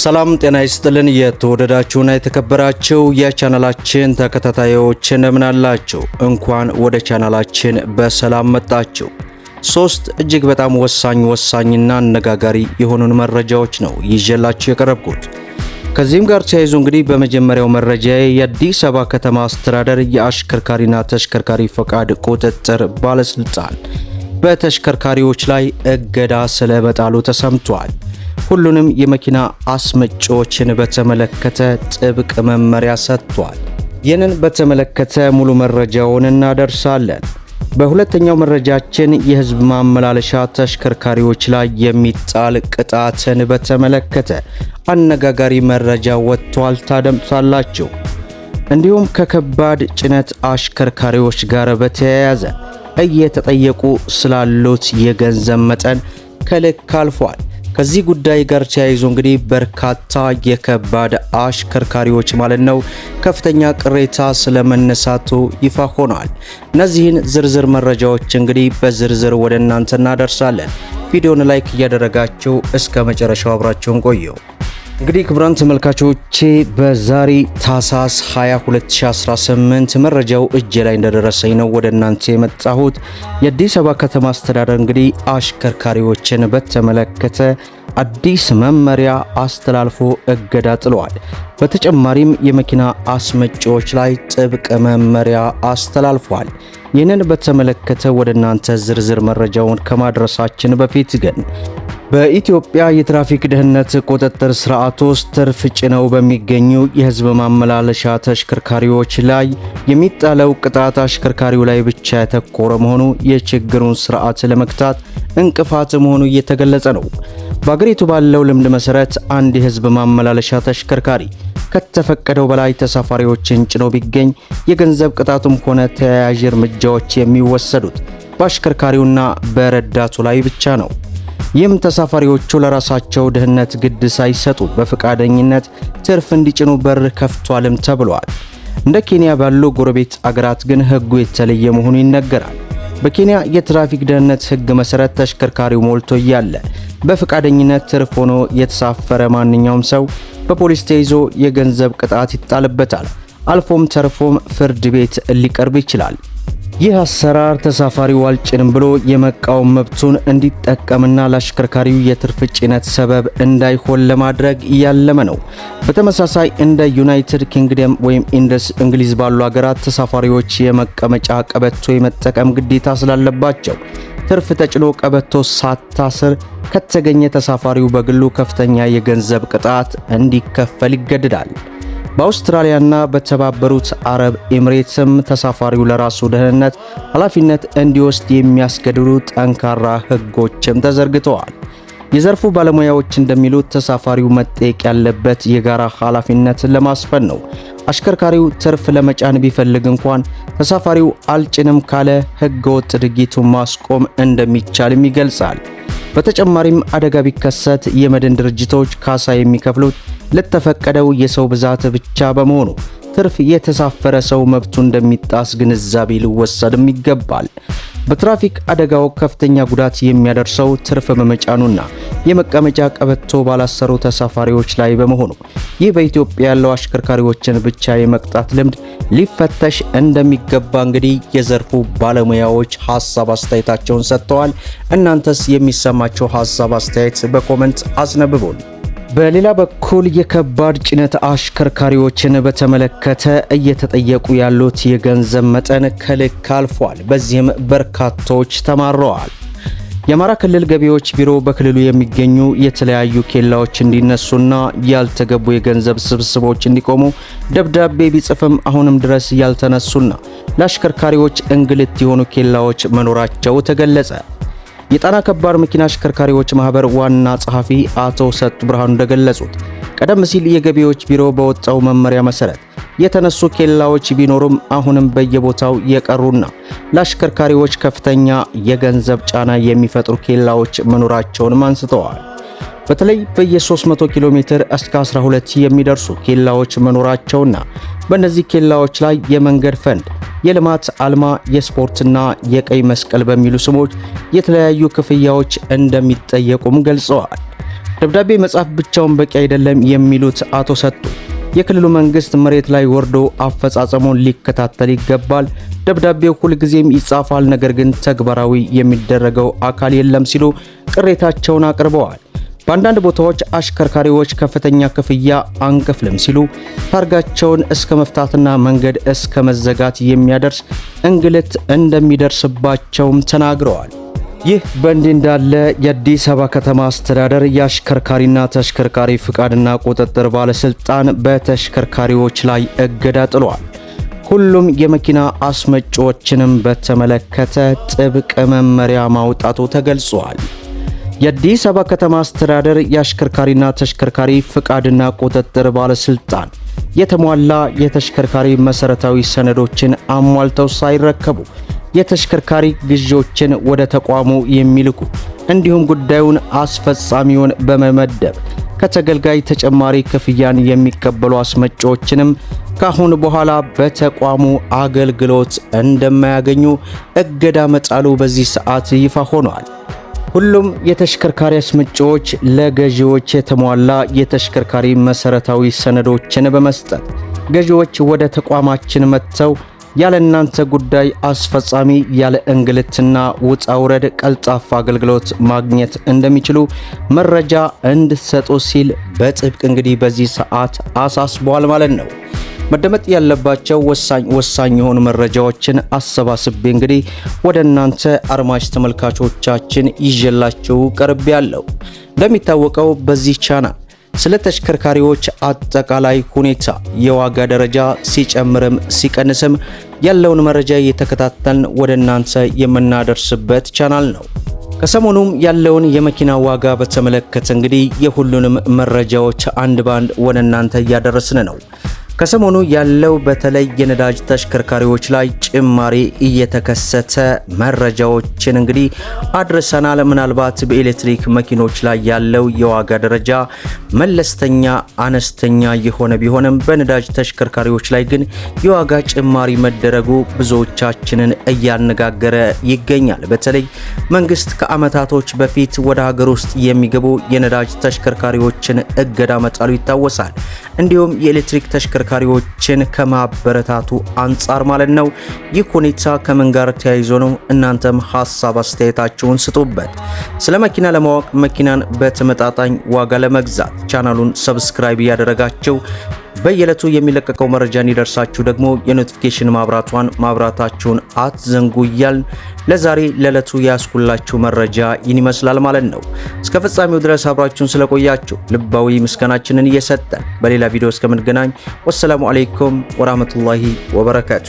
ሰላም ጤና ይስጥልን። የተወደዳችሁና የተከበራችሁ የቻናላችን ተከታታዮች እንደምን አላችሁ? እንኳን ወደ ቻናላችን በሰላም መጣችሁ። ሶስት እጅግ በጣም ወሳኝና አነጋጋሪ የሆኑን መረጃዎች ነው ይዤላችሁ የቀረብኩት። ከዚህም ጋር ተያይዞ እንግዲህ በመጀመሪያው መረጃ የአዲስ አበባ ከተማ አስተዳደር የአሽከርካሪና ተሽከርካሪ ፈቃድ ቁጥጥር ባለስልጣን በተሽከርካሪዎች ላይ እገዳ ስለመጣሉ ተሰምቷል። ሁሉንም የመኪና አስመጪዎችን በተመለከተ ጥብቅ መመሪያ ሰጥቷል። ይህንን በተመለከተ ሙሉ መረጃውን እናደርሳለን። በሁለተኛው መረጃችን የህዝብ ማመላለሻ ተሽከርካሪዎች ላይ የሚጣል ቅጣትን በተመለከተ አነጋጋሪ መረጃ ወጥቷል፣ ታደምጣላችሁ። እንዲሁም ከከባድ ጭነት አሽከርካሪዎች ጋር በተያያዘ እየተጠየቁ ስላሉት የገንዘብ መጠን ከልክ አልፏል። ከዚህ ጉዳይ ጋር ተያይዞ እንግዲህ በርካታ የከባድ አሽከርካሪዎች ማለት ነው ከፍተኛ ቅሬታ ስለመነሳቱ ይፋ ሆኗል። እነዚህን ዝርዝር መረጃዎች እንግዲህ በዝርዝር ወደ እናንተ እናደርሳለን። ቪዲዮውን ላይክ እያደረጋችሁ እስከ መጨረሻው አብራችሁን ቆዩ። እንግዲህ ክቡራን ተመልካቾቼ በዛሬ ታህሳስ 20 2018 መረጃው እጄ ላይ እንደደረሰኝ ነው ወደ እናንተ የመጣሁት። የአዲስ አበባ ከተማ አስተዳደር እንግዲህ አሽከርካሪዎችን በተመለከተ አዲስ መመሪያ አስተላልፎ እገዳ ጥሏል። በተጨማሪም የመኪና አስመጪዎች ላይ ጥብቅ መመሪያ አስተላልፏል። ይህንን በተመለከተ ወደ እናንተ ዝርዝር መረጃውን ከማድረሳችን በፊት ግን በኢትዮጵያ የትራፊክ ደህንነት ቁጥጥር ስርዓት ውስጥ ትርፍ ጭነው በሚገኙ የህዝብ ማመላለሻ ተሽከርካሪዎች ላይ የሚጣለው ቅጣት አሽከርካሪው ላይ ብቻ ያተኮረ መሆኑ የችግሩን ስርዓት ለመግታት እንቅፋት መሆኑ እየተገለጸ ነው። በአገሪቱ ባለው ልምድ መሰረት አንድ የህዝብ ማመላለሻ ተሽከርካሪ ከተፈቀደው በላይ ተሳፋሪዎችን ጭኖ ቢገኝ የገንዘብ ቅጣቱም ሆነ ተያያዥ እርምጃዎች የሚወሰዱት በአሽከርካሪውና በረዳቱ ላይ ብቻ ነው። ይህም ተሳፋሪዎቹ ለራሳቸው ደህንነት ግድ ሳይሰጡ በፈቃደኝነት ትርፍ እንዲጭኑ በር ከፍቷልም ተብሏል። እንደ ኬንያ ባሉ ጎረቤት አገራት ግን ህጉ የተለየ መሆኑ ይነገራል። በኬንያ የትራፊክ ደህንነት ህግ መሰረት ተሽከርካሪው ሞልቶ እያለ በፈቃደኝነት ትርፍ ሆኖ የተሳፈረ ማንኛውም ሰው በፖሊስ ተይዞ የገንዘብ ቅጣት ይጣልበታል። አልፎም ተርፎም ፍርድ ቤት ሊቀርብ ይችላል። ይህ አሰራር ተሳፋሪው አልጭንም ብሎ የመቃወም መብቱን እንዲጠቀምና ለአሽከርካሪው የትርፍ ጭነት ሰበብ እንዳይሆን ለማድረግ ያለመ ነው። በተመሳሳይ እንደ ዩናይትድ ኪንግደም ወይም እንግሊዝ ባሉ ሀገራት ተሳፋሪዎች የመቀመጫ ቀበቶ የመጠቀም ግዴታ ስላለባቸው ትርፍ ተጭኖ ቀበቶ ሳታስር ከተገኘ ተሳፋሪው በግሉ ከፍተኛ የገንዘብ ቅጣት እንዲከፈል ይገደዳል። በአውስትራሊያና በተባበሩት አረብ ኤሚሬትስም ተሳፋሪው ለራሱ ደህንነት ኃላፊነት እንዲወስድ የሚያስገድዱ ጠንካራ ህጎችም ተዘርግተዋል። የዘርፉ ባለሙያዎች እንደሚሉት ተሳፋሪው መጠየቅ ያለበት የጋራ ኃላፊነትን ለማስፈን ነው። አሽከርካሪው ትርፍ ለመጫን ቢፈልግ እንኳን ተሳፋሪው አልጭንም ካለ ህገወጥ ድርጊቱን ማስቆም እንደሚቻልም ይገልጻል። በተጨማሪም አደጋ ቢከሰት የመድን ድርጅቶች ካሳ የሚከፍሉት ለተፈቀደው የሰው ብዛት ብቻ በመሆኑ ትርፍ የተሳፈረ ሰው መብቱ እንደሚጣስ ግንዛቤ ሊወሰድም ይገባል። በትራፊክ አደጋው ከፍተኛ ጉዳት የሚያደርሰው ትርፍ በመጫኑና የመቀመጫ ቀበቶ ባላሰሩ ተሳፋሪዎች ላይ በመሆኑ ይህ በኢትዮጵያ ያለው አሽከርካሪዎችን ብቻ የመቅጣት ልምድ ሊፈተሽ እንደሚገባ እንግዲህ የዘርፉ ባለሙያዎች ሐሳብ አስተያየታቸውን ሰጥተዋል። እናንተስ የሚሰማቸው ሐሳብ አስተያየት በኮሜንት አስነብቡን። በሌላ በኩል የከባድ ጭነት አሽከርካሪዎችን በተመለከተ እየተጠየቁ ያሉት የገንዘብ መጠን ከልክ አልፏል። በዚህም በርካቶች ተማረዋል። የአማራ ክልል ገቢዎች ቢሮ በክልሉ የሚገኙ የተለያዩ ኬላዎች እንዲነሱና ያልተገቡ የገንዘብ ስብስቦች እንዲቆሙ ደብዳቤ ቢጽፍም አሁንም ድረስ ያልተነሱና ለአሽከርካሪዎች እንግልት የሆኑ ኬላዎች መኖራቸው ተገለጸ። የጣና ከባድ መኪና አሽከርካሪዎች ማህበር ዋና ጸሐፊ አቶ ሰጡ ብርሃኑ እንደገለጹት ቀደም ሲል የገቢዎች ቢሮ በወጣው መመሪያ መሰረት የተነሱ ኬላዎች ቢኖሩም አሁንም በየቦታው የቀሩና ለአሽከርካሪዎች ከፍተኛ የገንዘብ ጫና የሚፈጥሩ ኬላዎች መኖራቸውን አንስተዋል። በተለይ በየ300 ኪሎ ሜትር እስከ 12 የሚደርሱ ኬላዎች መኖራቸውና በእነዚህ ኬላዎች ላይ የመንገድ ፈንድ፣ የልማት አልማ፣ የስፖርትና የቀይ መስቀል በሚሉ ስሞች የተለያዩ ክፍያዎች እንደሚጠየቁም ገልጸዋል። ደብዳቤ መጻፍ ብቻውን በቂ አይደለም የሚሉት አቶ ሰጡ የክልሉ መንግስት መሬት ላይ ወርዶ አፈጻጸሙን ሊከታተል ይገባል። ደብዳቤው ሁልጊዜም ይጻፋል፣ ነገር ግን ተግባራዊ የሚደረገው አካል የለም ሲሉ ቅሬታቸውን አቅርበዋል። በአንዳንድ ቦታዎች አሽከርካሪዎች ከፍተኛ ክፍያ አንከፍልም ሲሉ ታርጋቸውን እስከ መፍታትና መንገድ እስከ መዘጋት የሚያደርስ እንግልት እንደሚደርስባቸውም ተናግረዋል። ይህ በእንዲህ እንዳለ የአዲስ አበባ ከተማ አስተዳደር የአሽከርካሪና ተሽከርካሪ ፍቃድና ቁጥጥር ባለስልጣን በተሽከርካሪዎች ላይ እገዳ ጥሏል። ሁሉም የመኪና አስመጪዎችንም በተመለከተ ጥብቅ መመሪያ ማውጣቱ ተገልጿል። የአዲስ አበባ ከተማ አስተዳደር የአሽከርካሪና ተሽከርካሪ ፍቃድና ቁጥጥር ባለስልጣን የተሟላ የተሽከርካሪ መሰረታዊ ሰነዶችን አሟልተው ሳይረከቡ የተሽከርካሪ ግዢዎችን ወደ ተቋሙ የሚልኩ እንዲሁም ጉዳዩን አስፈጻሚውን በመመደብ ከተገልጋይ ተጨማሪ ክፍያን የሚቀበሉ አስመጪዎችንም ካሁን በኋላ በተቋሙ አገልግሎት እንደማያገኙ እገዳ መጣሉ በዚህ ሰዓት ይፋ ሆኗል። ሁሉም የተሽከርካሪ አስመጪዎች ለገዢዎች የተሟላ የተሽከርካሪ መሰረታዊ ሰነዶችን በመስጠት ገዢዎች ወደ ተቋማችን መጥተው ያለ እናንተ ጉዳይ አስፈጻሚ ያለ እንግልትና ውጣ ውረድ ቀልጣፋ አገልግሎት ማግኘት እንደሚችሉ መረጃ እንድትሰጡ ሲል በጥብቅ እንግዲህ በዚህ ሰዓት አሳስቧል ማለት ነው። መደመጥ ያለባቸው ወሳኝ የሆኑ መረጃዎችን አሰባስቤ እንግዲህ ወደ እናንተ አድማጭ ተመልካቾቻችን ይዤላችሁ ቀርቤያለሁ። እንደሚታወቀው በዚህ ቻናል ስለ ተሽከርካሪዎች አጠቃላይ ሁኔታ የዋጋ ደረጃ ሲጨምርም ሲቀንስም ያለውን መረጃ እየተከታተልን ወደ እናንተ የምናደርስበት ቻናል ነው። ከሰሞኑም ያለውን የመኪና ዋጋ በተመለከተ እንግዲህ የሁሉንም መረጃዎች አንድ ባንድ ወደ እናንተ እያደረስን ነው። ከሰሞኑ ያለው በተለይ የነዳጅ ተሽከርካሪዎች ላይ ጭማሪ እየተከሰተ መረጃዎችን እንግዲህ አድርሰናል። ምናልባት በኤሌክትሪክ መኪኖች ላይ ያለው የዋጋ ደረጃ መለስተኛ አነስተኛ የሆነ ቢሆንም በነዳጅ ተሽከርካሪዎች ላይ ግን የዋጋ ጭማሪ መደረጉ ብዙዎቻችንን እያነጋገረ ይገኛል። በተለይ መንግስት ከዓመታቶች በፊት ወደ ሀገር ውስጥ የሚገቡ የነዳጅ ተሽከርካሪዎችን እገዳ መጣሉ ይታወሳል። እንዲሁም የኤሌክትሪክ ተሽከርካሪዎችን ከማበረታቱ አንጻር ማለት ነው። ይህ ሁኔታ ከምን ጋር ተያይዞ ነው? እናንተም ሐሳብ አስተያየታችሁን ስጡበት። ስለ መኪና ለማወቅ መኪናን በተመጣጣኝ ዋጋ ለመግዛት ቻናሉን ሰብስክራይብ ያደረጋችሁ በየዕለቱ የሚለቀቀው መረጃ እንዲደርሳችሁ ደግሞ የኖቲፊኬሽን ማብራታችሁን አትዘንጉ እያልን ለዛሬ ለዕለቱ ያስኩላችሁ መረጃ ይህን ይመስላል ማለት ነው። እስከ ፍጻሜው ድረስ አብራችሁን ስለቆያችሁ ልባዊ ምስጋናችንን እየሰጠን በሌላ ቪዲዮ እስከምንገናኝ ወሰላሙ አለይኩም ወራህመቱላሂ ወበረካቱ።